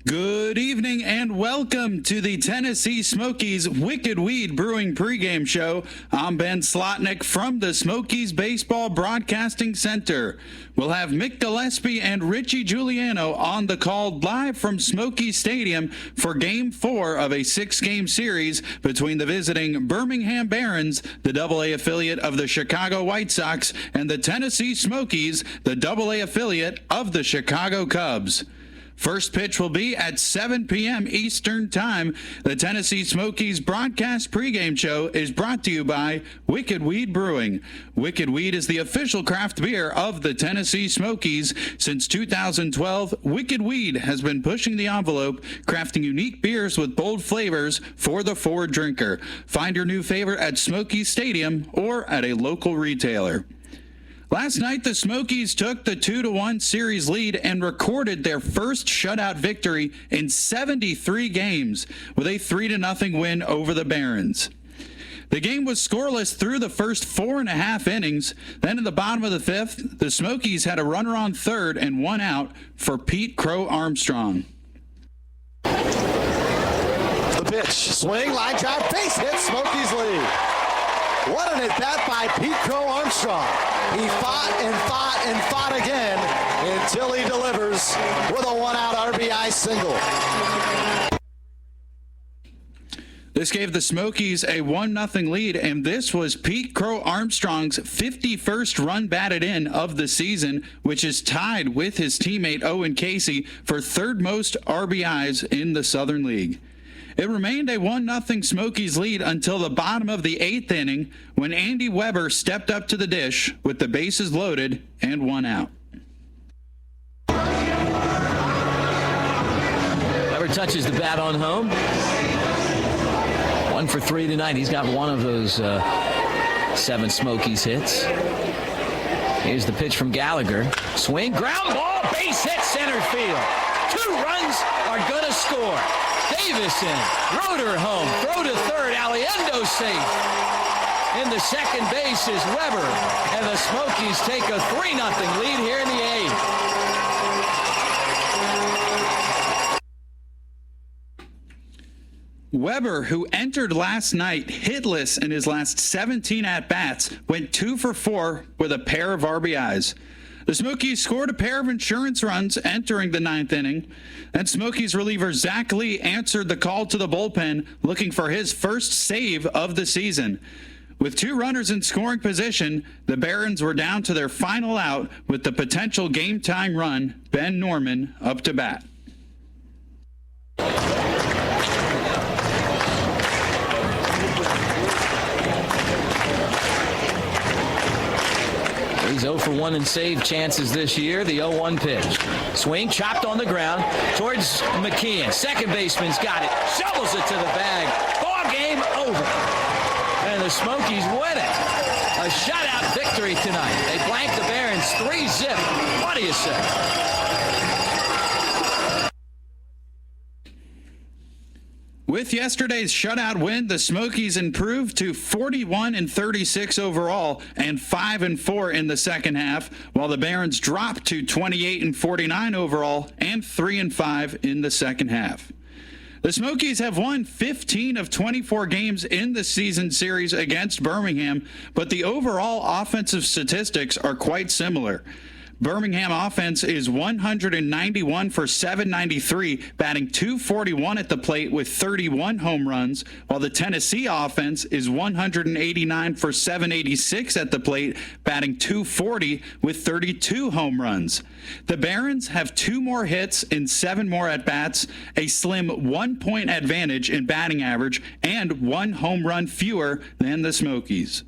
Good evening and welcome to the Tennessee Smokies Wicked Weed Brewing pregame show. I'm Ben Slotnick from the Smokies Baseball Broadcasting Center. We'll have Mick Gillespie and Richie Giuliano on the call live from Smokies Stadium for Game 4 of a 6-game series between the visiting Birmingham Barons, the AA affiliate of the Chicago White Sox, and the Tennessee Smokies, the AA affiliate of the Chicago Cubs. First pitch will be at 7 p.m. Eastern Time. The Tennessee Smokies broadcast pregame show is brought to you by Wicked Weed Brewing. Wicked Weed is the official craft beer of the Tennessee Smokies. Since 2012, Wicked Weed has been pushing the envelope, crafting unique beers with bold flavors for the forward drinker. Find your new favorite at Smokies Stadium or at a local retailer. Last night, the Smokies took the 2-1 series lead and recorded their first shutout victory in 73 games with a 3-0 win over the Barons. The game was scoreless through the first 4.5 innings. Then in the bottom of the fifth, the Smokies had a runner on third and one out for Pete Crow Armstrong. The pitch, swing, line drive, base hit, Smokies lead. What an at-bat by Pete Crow Armstrong. He fought and fought and fought again until he delivers with a one-out RBI single. This gave the Smokies a 1-0 lead, and this was Pete Crow Armstrong's 51st run batted in of the season, which is tied with his teammate Owen Casey for third most RBIs in the Southern League. It remained a 1-0 Smokies lead until the bottom of the 8th inning when Andy Weber stepped up to the dish with the bases loaded and one out. Weber touches the bat on home. 1 for 3 tonight. He's got one of those 7 Smokies hits. Here's the pitch from Gallagher. Swing, ground ball, base hit center field. 2 runs are going to score. Davison, Roeder home, throw to third, Aliendo safe. In the second base is Weber, and the Smokies take a 3-0 lead here in the 8th. Weber, who entered last night hitless in his last 17 at-bats, went 2 for 4 with a pair of RBIs. The Smokies scored a pair of insurance runs entering the 9th inning. And Smokies reliever Zach Lee answered the call to the bullpen, looking for his first save of the season. With 2 runners in scoring position, the Barons were down to their final out with the potential game-time run, Ben Norman, up to bat. He's 0 for 1 in save chances this year. The 0-1 pitch. Swing, chopped on the ground towards McKeon. Second baseman's got it. Shovels it to the bag. Ball game over. And the Smokies win it. A shutout victory tonight. They blank the Barons 3-0. What do you say? With yesterday's shutout win, the Smokies improved to 41-36 overall and 5-4 in the second half, while the Barons dropped to 28-49 overall and 3-5 in the second half. The Smokies have won 15 of 24 games in the season series against Birmingham, but the overall offensive statistics are quite similar. Birmingham offense is 191 for 793, batting .241 at the plate with 31 home runs, while the Tennessee offense is 189 for 786 at the plate, batting .240 with 32 home runs. The Barons have 2 more hits and 7 more at-bats, a slim 1-point advantage in batting average, and 1 home run fewer than the Smokies.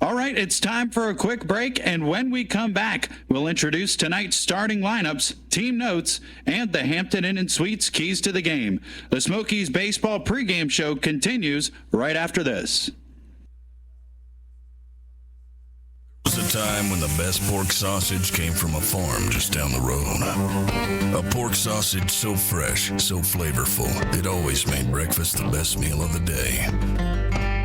All right, it's time for a quick break, and when we come back, we'll introduce tonight's starting lineups, team notes, and the Hampton Inn & Suites keys to the game. The Smokies baseball pregame show continues right after this. There was a time when the best pork sausage came from a farm just down the road. A pork sausage so fresh, so flavorful, it always made breakfast the best meal of the day.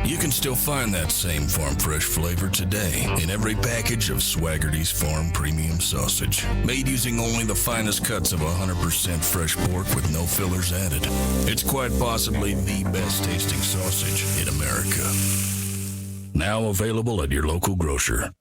You can still find that same farm fresh flavor today in every package of Swaggerty's Farm Premium Sausage. Made using only the finest cuts of 100% fresh pork with no fillers added. It's quite possibly the best tasting sausage in America. Now available at your local grocer.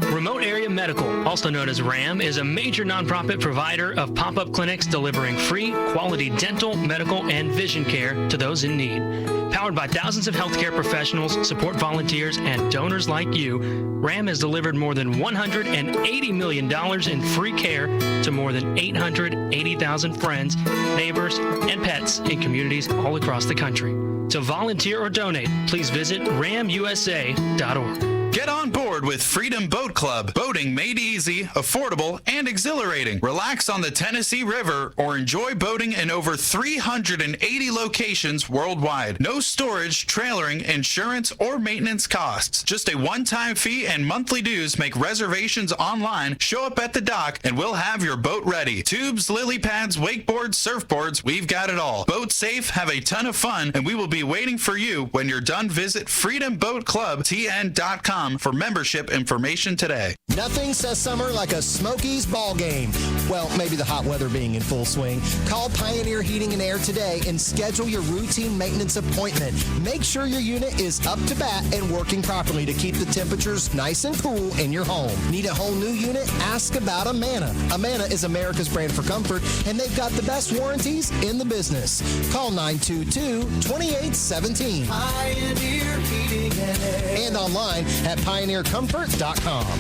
Remote Area Medical, also known as RAM, is a major nonprofit provider of pop-up clinics delivering free, quality dental, medical, and vision care to those in need. Powered by thousands of healthcare professionals, support volunteers, and donors like you, RAM has delivered more than $180 million in free care to more than 880,000 friends, neighbors, and pets in communities all across the country. To volunteer or donate, please visit ramusa.org. Get on board with Freedom Boat Club. Boating made easy, affordable, and exhilarating. Relax on the Tennessee River or enjoy boating in over 380 locations worldwide. No storage, trailering, insurance, or maintenance costs. Just a one-time fee and monthly dues. Make reservations online, show up at the dock, and we'll have your boat ready. Tubes, lily pads, wakeboards, surfboards, we've got it all. Boat safe, have a ton of fun, and we will be waiting for you when you're done. Visit freedomboatclubtn.com for membership information today. Nothing says summer like a Smokies ball game. Well, maybe the hot weather being in full swing. Call Pioneer Heating and Air today and schedule your routine maintenance appointment. Make sure your unit is up to bat and working properly to keep the temperatures nice and cool in your home. Need a whole new unit? Ask about Amana. Amana is America's brand for comfort, and they've got the best warranties in the business. Call 922-2817. Pioneer Heating and Air. And online at pioneercomfort.com.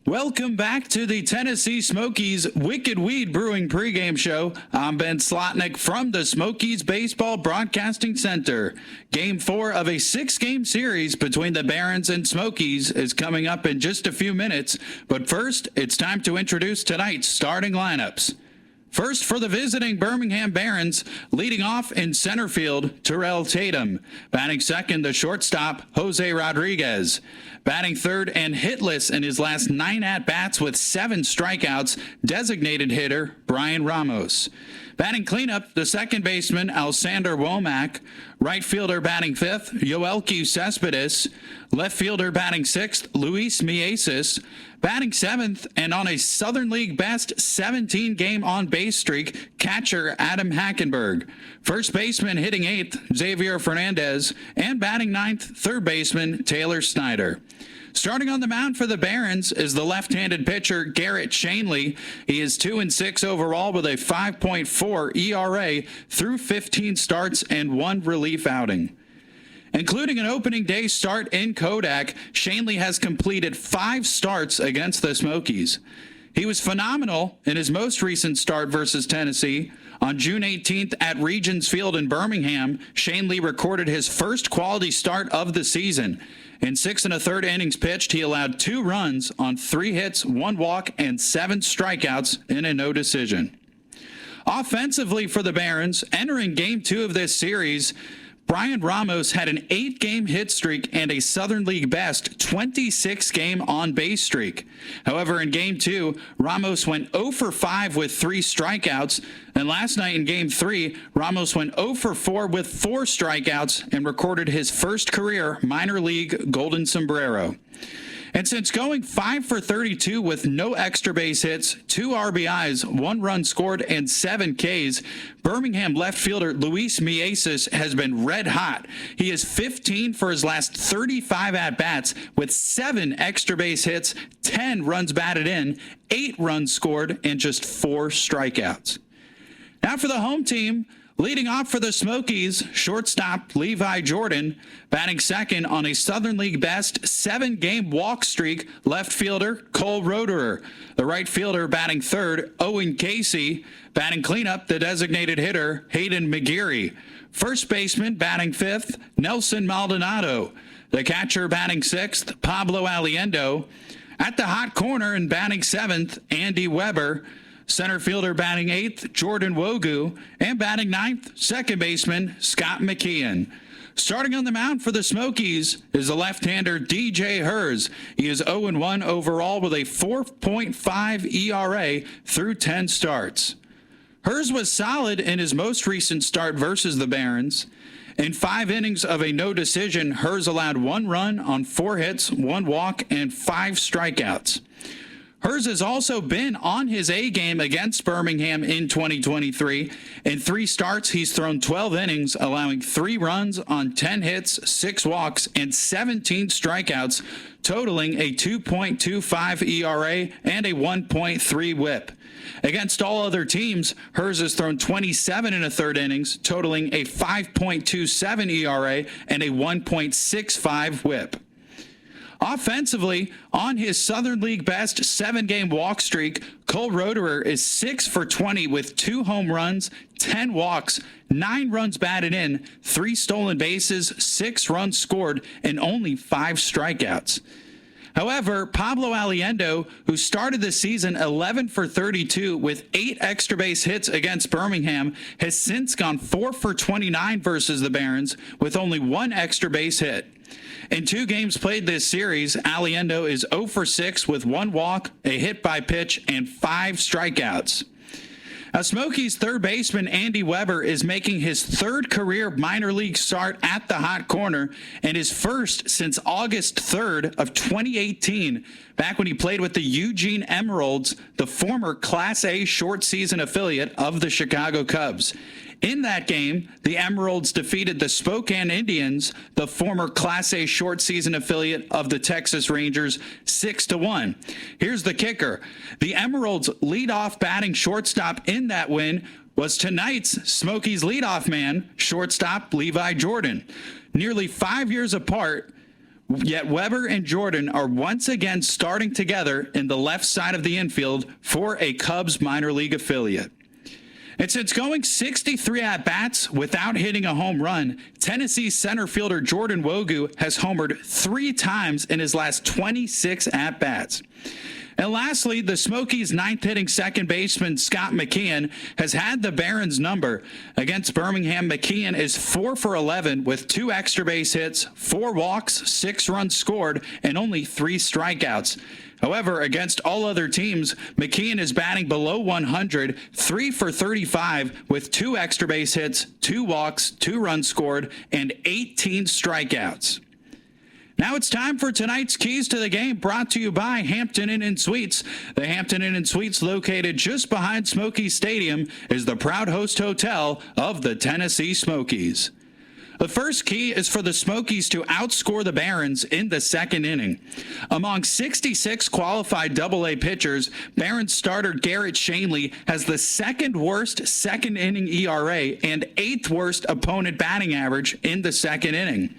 Welcome back to the Tennessee Smokies Wicked Weed Brewing pregame show. I'm Ben Slotnick from the Smokies Baseball Broadcasting Center. Game 4 of a 6-game series between the Barons and Smokies is coming up in just a few minutes. But first, it's time to introduce tonight's starting lineups. First, for the visiting Birmingham Barons, leading off in center field, Terrell Tatum. Batting second, the shortstop, Jose Rodriguez. Batting third and hitless in his last 9 at-bats with 7 strikeouts, designated hitter, Brian Ramos. Batting cleanup, the second baseman, Alsander Womack. Right fielder batting fifth, Yoelki Cespedes. Left fielder batting sixth, Luis Mieses. Batting seventh, and on a Southern League best 17-game on-base streak, catcher Adam Hackenberg. First baseman hitting eighth, Xavier Fernandez. And batting ninth, third baseman, Taylor Snyder. Starting on the mound for the Barons is the left-handed pitcher Garrett Shanley. He is 2-6 overall with a 5.4 ERA through 15 starts and 1 relief outing. Including an opening day start in Kodak, Shanley has completed 5 starts against the Smokies. He was phenomenal in his most recent start versus Tennessee. On June 18th at Regions Field in Birmingham, Shanley recorded his first quality start of the season. In 6 1/3 innings pitched, he allowed 2 runs on 3 hits, 1 walk, and 7 strikeouts in a no decision. Offensively for the Barons, entering Game 2 of this series, Brian Ramos had an 8-game hit streak and a Southern League best 26-game on-base streak. However, in Game 2, Ramos went 0 for 5 with 3 strikeouts, and last night in Game 3, Ramos went 0 for 4 with 4 strikeouts and recorded his first career minor league Golden Sombrero. And since going 5 for 32 with no extra base hits, 2 RBIs, 1 run scored, and 7 Ks, Birmingham left fielder Luis Mieses has been red hot. He is 15 for his last 35 at-bats with 7 extra base hits, 10 runs batted in, 8 runs scored, and just 4 strikeouts. Now for the home team. Leading off for the Smokies, shortstop Levi Jordan. Batting second on a Southern League best 7-game walk streak, left fielder Cole Roederer. The right fielder batting third, Owen Casey. Batting cleanup, the designated hitter Hayden McGeary. First baseman batting fifth, Nelson Maldonado. The catcher batting sixth, Pablo Aliendo. At the hot corner and batting seventh, Andy Weber. Center fielder batting eighth, Jordan Wogu, and batting ninth, second baseman Scott McKeon. Starting on the mound for the Smokies is the left-hander DJ Hers. He is 0-1 overall with a 4.5 ERA through 10 starts. Hers was solid in his most recent start versus the Barons. In 5 innings of a no decision, Hers allowed 1 run on 4 hits, 1 walk, and 5 strikeouts. Hers has also been on his A game against Birmingham in 2023. In 3 starts, he's thrown 12 innings, allowing 3 runs on 10 hits, 6 walks, and 17 strikeouts, totaling a 2.25 ERA and a 1.3 whip. Against all other teams, Hers has thrown 27 in a third innings, totaling a 5.27 ERA and a 1.65 whip. Offensively, on his Southern League best 7-game walk streak, Cole Roederer is 6 for 20 with 2 home runs, 10 walks, 9 runs batted in, 3 stolen bases, 6 runs scored, and only 5 strikeouts. However, Pablo Aliendo, who started the season 11 for 32 with 8 extra base hits against Birmingham, has since gone 4 for 29 versus the Barons with only 1 extra base hit. In 2 games played this series, Aliendo is 0 for 6 with 1 walk, a hit by pitch, and 5 strikeouts. Now, Smokies third baseman Andy Weber is making his 3rd career minor league start at the hot corner and his first since August 3rd of 2018, back when he played with the Eugene Emeralds, the former Class A short season affiliate of the Chicago Cubs. In that game, the Emeralds defeated the Spokane Indians, the former Class A short season affiliate of the Texas Rangers, 6-1. Here's the kicker. The Emeralds' leadoff batting shortstop in that win was tonight's Smokies leadoff man, shortstop Levi Jordan. Nearly 5 years apart, yet Weber and Jordan are once again starting together in the left side of the infield for a Cubs minor league affiliate. And since going 63 at-bats without hitting a home run, Tennessee center fielder Jordan Wogu has homered 3 times in his last 26 at-bats. And lastly, the Smokies' 9th-hitting second baseman Scott McKeon has had the Barons' number. Against Birmingham, McKeon is 4 for 11 with 2 extra base hits, 4 walks, 6 runs scored, and only 3 strikeouts. However, against all other teams, McKeon is batting below 100, 3 for 35 with 2 extra base hits, 2 walks, 2 runs scored, and 18 strikeouts. Now it's time for tonight's Keys to the Game, brought to you by Hampton Inn & Suites. The Hampton Inn & Suites, located just behind Smokies Stadium, is the proud host hotel of the Tennessee Smokies. The first key is for the Smokies to outscore the Barons in the 2nd inning. Among 66 qualified AA pitchers, Barons starter Garrett Shanley has the 2nd worst 2nd inning ERA and 8th worst opponent batting average in the 2nd inning.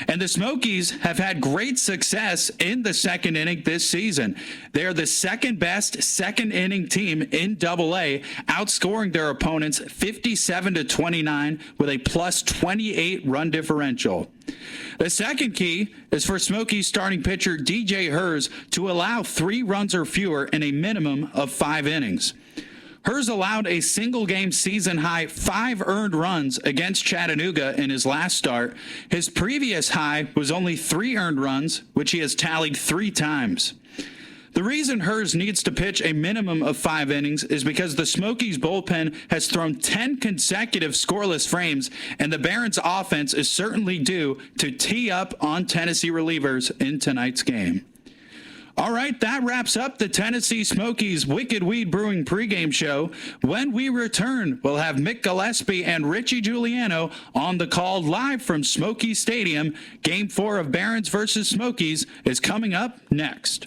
And the Smokies have had great success in the 2nd inning this season. They are the 2nd best 2nd inning team in AA, outscoring their opponents 57-29 with a plus 28 run differential. The second key is for Smokies starting pitcher DJ Hers to allow 3 runs or fewer in a minimum of 5 innings. Hers allowed a single-game season-high 5 earned runs against Chattanooga in his last start. His previous high was only 3 earned runs, which he has tallied 3 times. The reason Hers needs to pitch a minimum of 5 innings is because the Smokies bullpen has thrown 10 consecutive scoreless frames, and the Barons offense is certainly due to tee up on Tennessee relievers in tonight's game. All right, that wraps up the Tennessee Smokies Wicked Weed Brewing pregame show. When we return, we'll have Mick Gillespie and Richie Giuliano on the call live from Smokies Stadium. Game 4 of Barons versus Smokies is coming up next.